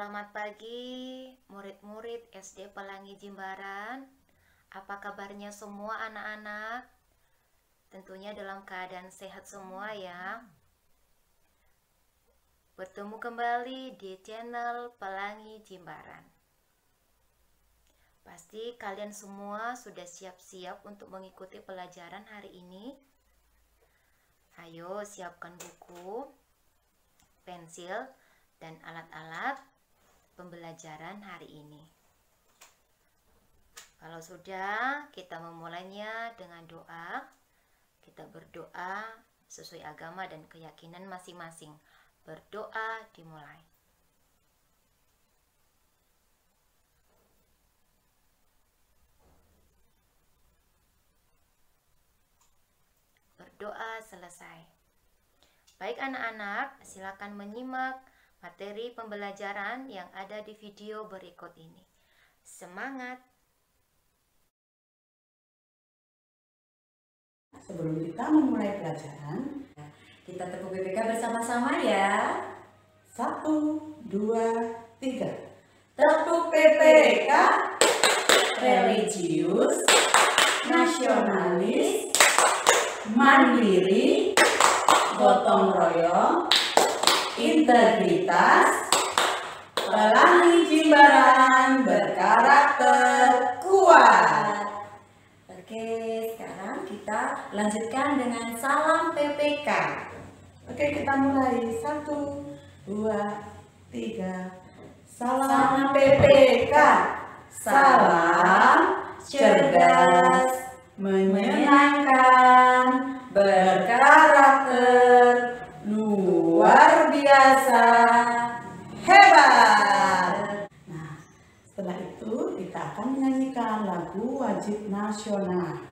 Selamat pagi, murid-murid SD Pelangi Jimbaran. Apa kabarnya semua anak-anak? Tentunya dalam keadaan sehat semua ya. Bertemu kembali di channel Pelangi Jimbaran. Pasti kalian semua sudah siap-siap untuk mengikuti pelajaran hari ini. Ayo siapkan buku, pensil, dan alat-alat pembelajaran hari ini. Kalau sudah, kita memulainya dengan doa. Kita berdoa sesuai agama dan keyakinan masing-masing. Berdoa dimulai. Berdoa selesai. Baik anak-anak, silakan menyimak materi pembelajaran yang ada di video berikut ini. Semangat! Sebelum kita memulai pelajaran, kita tepuk BPK bersama-sama ya. 1, 2, 3. Tepuk BPK, religius, nasionalis, mandiri, gotong royong, integritas, Pelangi Jimbaran berkarakter kuat. Oke, sekarang kita lanjutkan dengan salam PPK. Oke, kita mulai. 1, 2, 3. Salam PPK, salam cerdas, menyenangkan, berkarakter, luar biasa, hebat. Nah, setelah itu kita akan menyanyikan lagu wajib nasional.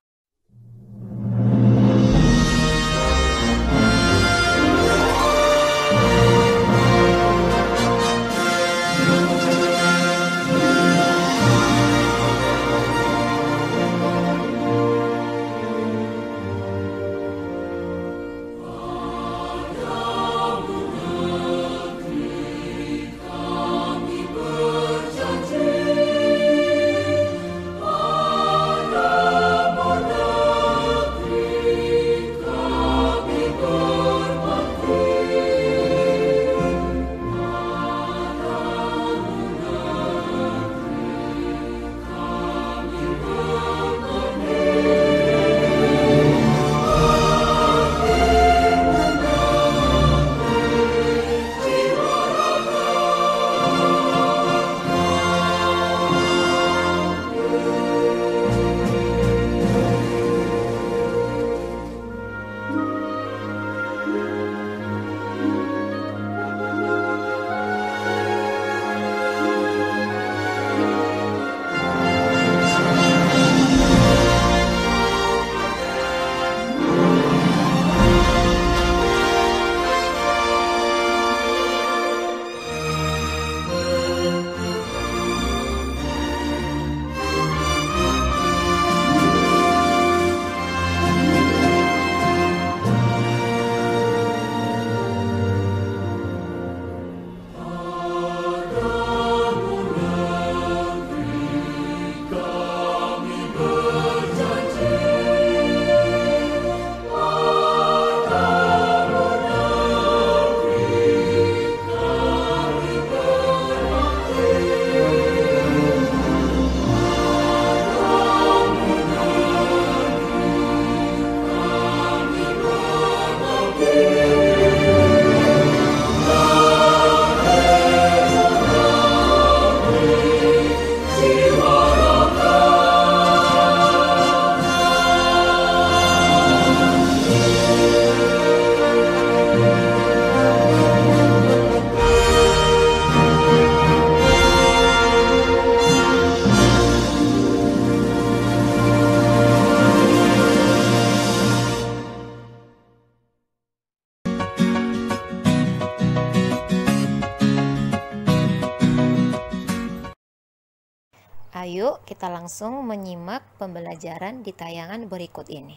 Ayo kita langsung menyimak pembelajaran di tayangan berikut ini.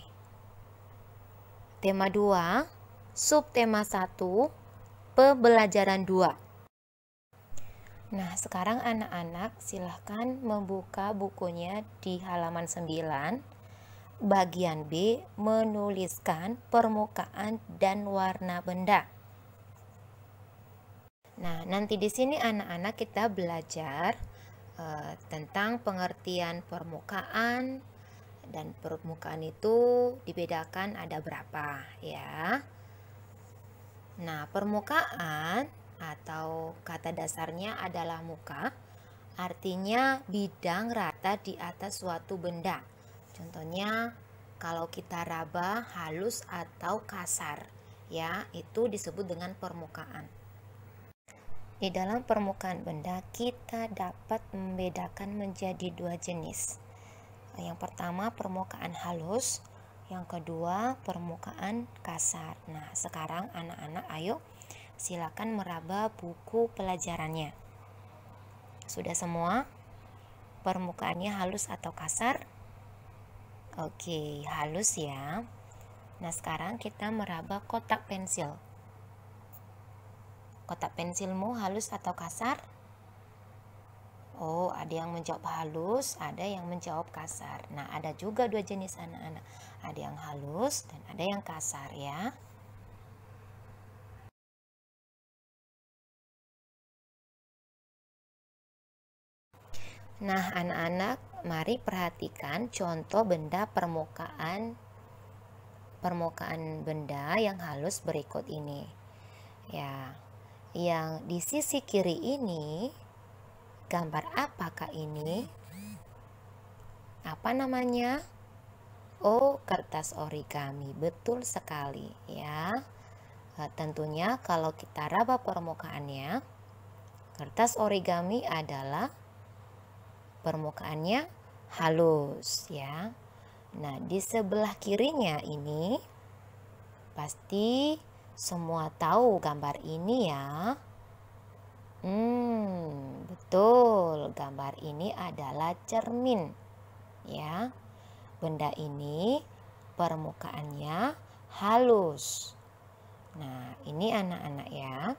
Tema 2, subtema 1, pembelajaran 2. Nah, sekarang anak-anak silahkan membuka bukunya di halaman 9. Bagian B, menuliskan permukaan dan warna benda. Nah, nanti di sini anak-anak kita belajar tentang pengertian permukaan, dan permukaan itu dibedakan ada berapa ya. Nah, permukaan atau kata dasarnya adalah muka, artinya bidang rata di atas suatu benda. Contohnya kalau kita raba halus atau kasar ya, itu disebut dengan permukaan. Di dalam permukaan benda kita dapat membedakan menjadi 2 jenis. Yang pertama permukaan halus, yang kedua permukaan kasar. Nah, sekarang anak-anak ayo silakan meraba buku pelajarannya. Sudah semua? Permukaannya halus atau kasar? Oke, halus ya. Nah, sekarang kita meraba kotak pensil. Kotak pensilmu halus atau kasar? Oh, ada yang menjawab halus, ada yang menjawab kasar. Nah, ada juga 2 jenis anak-anak. Ada yang halus dan ada yang kasar ya. Nah, anak-anak, mari perhatikan contoh benda permukaan benda yang halus berikut ini. Ya, yang di sisi kiri ini gambar apakah ini? Apa namanya? Oh, kertas origami. Betul sekali ya. Tentunya kalau kita raba permukaannya, kertas origami adalah permukaannya halus ya. Nah, di sebelah kirinya ini pasti semua tahu gambar ini ya. Betul, gambar ini adalah cermin ya. Benda ini permukaannya halus. Nah, ini anak-anak ya,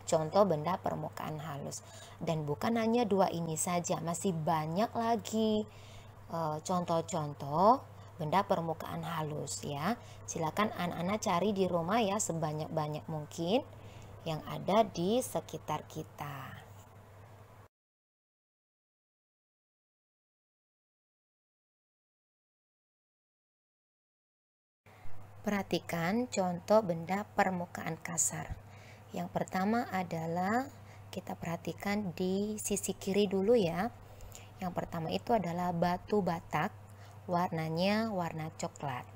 contoh benda permukaan halus. Dan bukan hanya 2 ini saja, masih banyak lagi contoh-contoh benda permukaan halus ya. Silakan anak-anak cari di rumah ya, sebanyak-banyak mungkin yang ada di sekitar kita. Perhatikan contoh benda permukaan kasar. Yang pertama adalah kita perhatikan di sisi kiri dulu ya. Yang pertama itu adalah batu batak, warnanya warna coklat.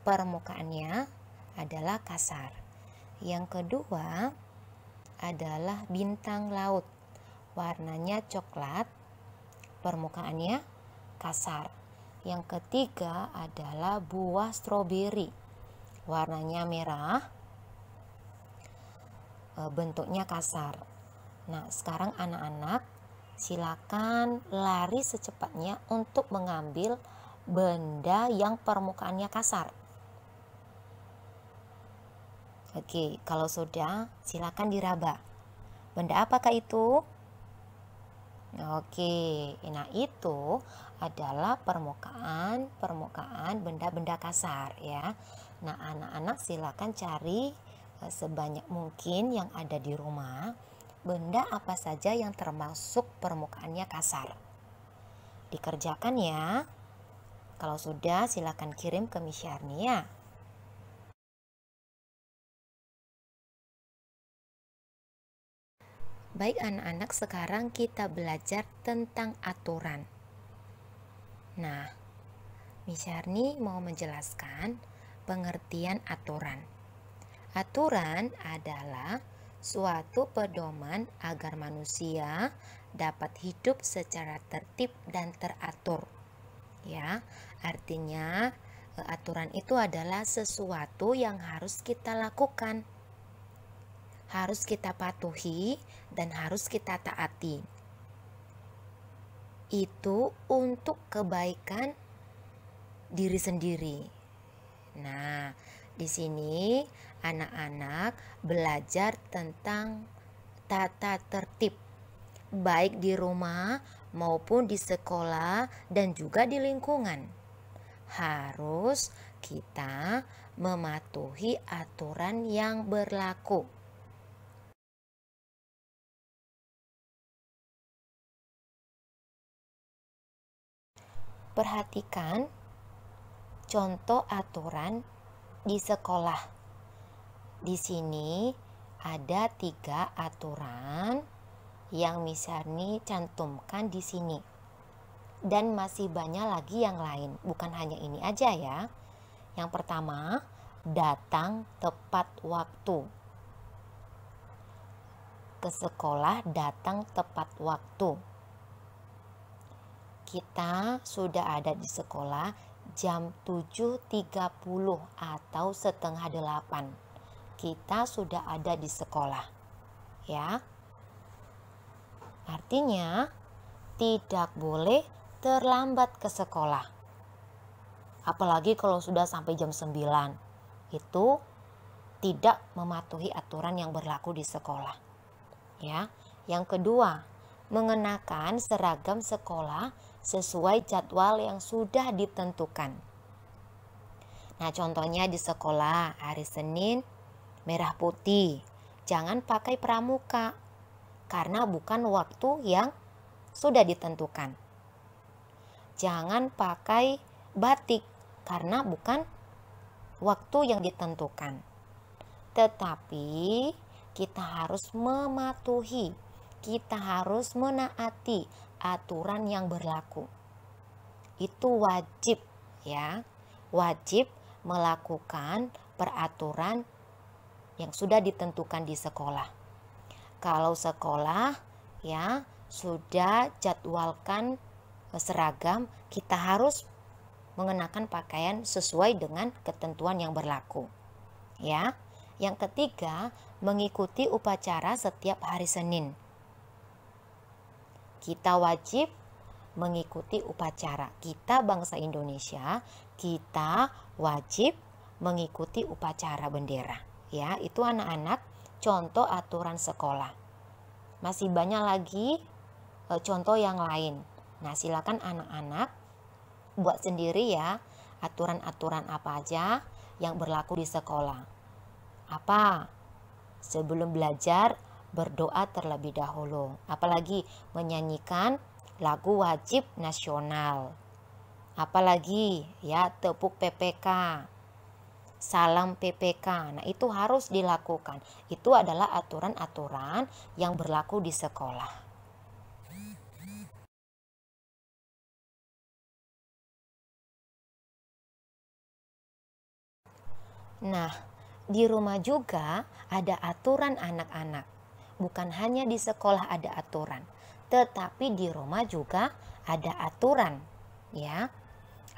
Permukaannya adalah kasar. Yang kedua adalah bintang laut, warnanya coklat, permukaannya kasar. Yang ketiga adalah buah stroberi, warnanya merah, bentuknya kasar. Nah, sekarang anak-anak silakan lari secepatnya untuk mengambil benda yang permukaannya kasar. Oke, kalau sudah silakan diraba. Benda apakah itu? Oke, nah itu adalah permukaan benda-benda kasar ya. Nah, anak-anak silakan cari sebanyak mungkin yang ada di rumah, benda apa saja yang termasuk permukaannya kasar. Dikerjakan ya. Kalau sudah silakan kirim ke Miss Syarni ya. Baik anak-anak, sekarang kita belajar tentang aturan. Nah, Miss Syarni mau menjelaskan pengertian aturan. Aturan adalah suatu pedoman agar manusia dapat hidup secara tertib dan teratur. Ya, artinya aturan itu adalah sesuatu yang harus kita lakukan, harus kita patuhi, dan harus kita taati. Itu untuk kebaikan diri sendiri. Nah, di sini anak-anak belajar tentang tata tertib. baik di rumah maupun di sekolah dan juga di lingkungan. Harus kita mematuhi aturan yang berlaku. Perhatikan contoh aturan di sekolah. Di sini ada 3 aturan yang misalnya cantumkan di sini. Dan masih banyak lagi yang lain, bukan hanya ini aja ya. Yang pertama, datang tepat waktu. Ke sekolah datang tepat waktu. Kita sudah ada di sekolah jam 7.30 atau setengah 8. Kita sudah ada di sekolah. Ya. Artinya tidak boleh terlambat ke sekolah. Apalagi kalau sudah sampai jam 9. Itu tidak mematuhi aturan yang berlaku di sekolah. Ya. Yang kedua, mengenakan seragam sekolah sesuai jadwal yang sudah ditentukan. Nah, contohnya di sekolah hari Senin merah putih. Jangan pakai pramuka karena bukan waktu yang sudah ditentukan. Jangan pakai batik karena bukan waktu yang ditentukan. Tetapi kita harus mematuhi, kita harus menaati aturan yang berlaku. Itu wajib ya. Wajib melakukan peraturan yang sudah ditentukan di sekolah. Kalau sekolah ya sudah jadwalkan seragam, kita harus mengenakan pakaian sesuai dengan ketentuan yang berlaku. Ya. Yang ketiga, mengikuti upacara setiap hari Senin. Kita wajib mengikuti upacara. Kita bangsa Indonesia, kita wajib mengikuti upacara bendera. Ya, itu anak-anak contoh aturan sekolah. Masih banyak lagi contoh yang lain. Nah, silakan anak-anak buat sendiri ya aturan-aturan apa aja yang berlaku di sekolah. Apa? Sebelum belajar berdoa terlebih dahulu. Apalagi menyanyikan lagu wajib nasional. Apalagi ya tepuk PPK. Salam PPK. Nah, itu harus dilakukan. Itu adalah aturan-aturan yang berlaku di sekolah. Nah, di rumah juga ada aturan anak-anak. Bukan hanya di sekolah ada aturan, tetapi di rumah juga ada aturan, ya.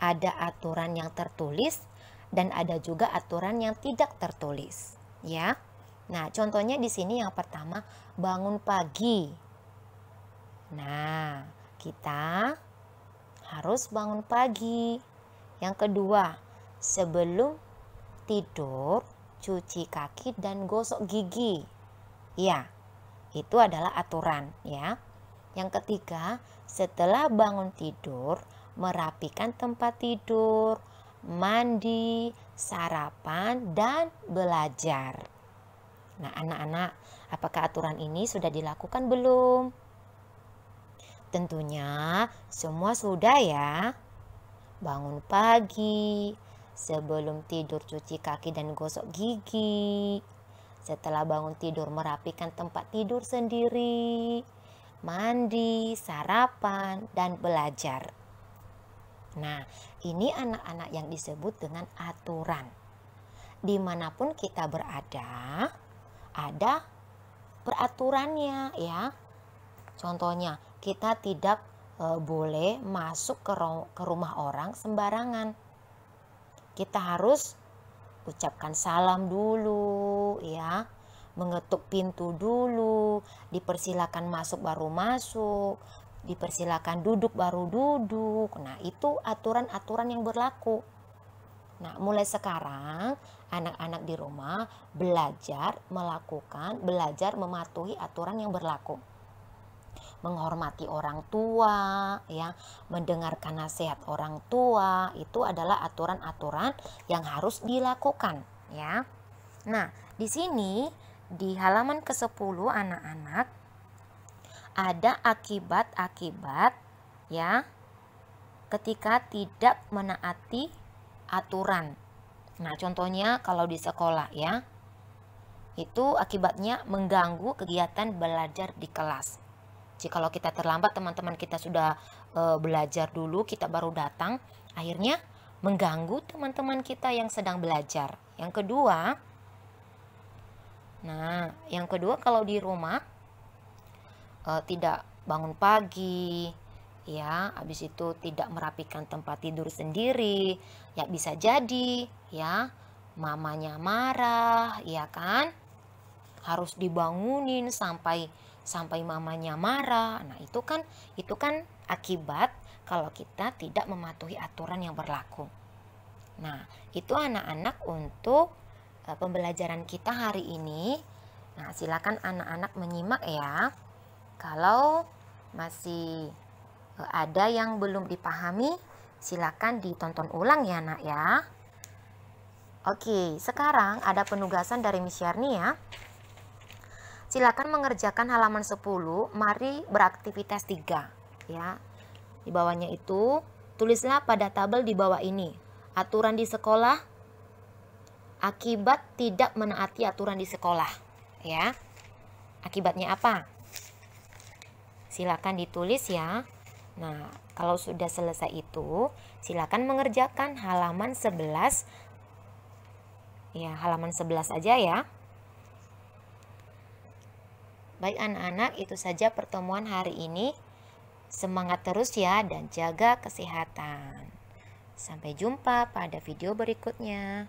Ada aturan yang tertulis dan ada juga aturan yang tidak tertulis, ya. Nah, contohnya di sini yang pertama, bangun pagi. Nah, kita harus bangun pagi. Yang kedua, sebelum tidur cuci kaki dan gosok gigi. Ya, itu adalah aturan ya. Yang ketiga, setelah bangun tidur, merapikan tempat tidur, mandi, sarapan, dan belajar. Nah, anak-anak, apakah aturan ini sudah dilakukan belum? Tentunya semua sudah ya. Bangun pagi, sebelum tidur cuci kaki dan gosok gigi. Setelah bangun tidur merapikan tempat tidur sendiri. Mandi, sarapan, dan belajar. Nah, ini anak-anak yang disebut dengan aturan. Dimanapun kita berada, ada peraturannya ya. Contohnya, kita tidak boleh masuk ke rumah orang sembarangan. Kita harus ucapkan salam dulu ya, mengetuk pintu dulu, dipersilakan masuk baru masuk, dipersilakan duduk baru duduk. Nah, itu aturan-aturan yang berlaku. Nah, mulai sekarang anak-anak di rumah belajar mematuhi aturan yang berlaku. menghormati orang tua, ya, mendengarkan nasihat orang tua, itu adalah aturan-aturan yang harus dilakukan, ya. Nah, di sini di halaman ke-10 anak-anak ada akibat-akibat, ya, ketika tidak menaati aturan. Nah, contohnya kalau di sekolah, ya, itu akibatnya mengganggu kegiatan belajar di kelas. Jikalau kita terlambat, teman-teman kita sudah belajar dulu, kita baru datang, akhirnya mengganggu teman-teman kita yang sedang belajar. Yang kedua, kalau di rumah tidak bangun pagi, ya, habis itu tidak merapikan tempat tidur sendiri, ya bisa jadi, ya, mamanya marah, ya kan, harus dibangunin sampai mamanya marah. Nah, itu kan akibat kalau kita tidak mematuhi aturan yang berlaku. Nah, itu anak-anak untuk pembelajaran kita hari ini. Nah, silakan anak-anak menyimak ya. Kalau masih ada yang belum dipahami, silakan ditonton ulang ya, Nak ya. Oke, sekarang ada penugasan dari Miss Yarni ya. Silakan mengerjakan halaman 10, mari beraktivitas 3 ya. Di bawahnya itu tulislah pada tabel di bawah ini. Aturan di sekolah, akibat tidak menaati aturan di sekolah ya. Akibatnya apa? Silakan ditulis ya. Nah, kalau sudah selesai itu, silakan mengerjakan halaman 11. Ya, halaman 11 aja ya. Baik anak-anak, itu saja pertemuan hari ini. Semangat terus ya dan jaga kesehatan. Sampai jumpa pada video berikutnya.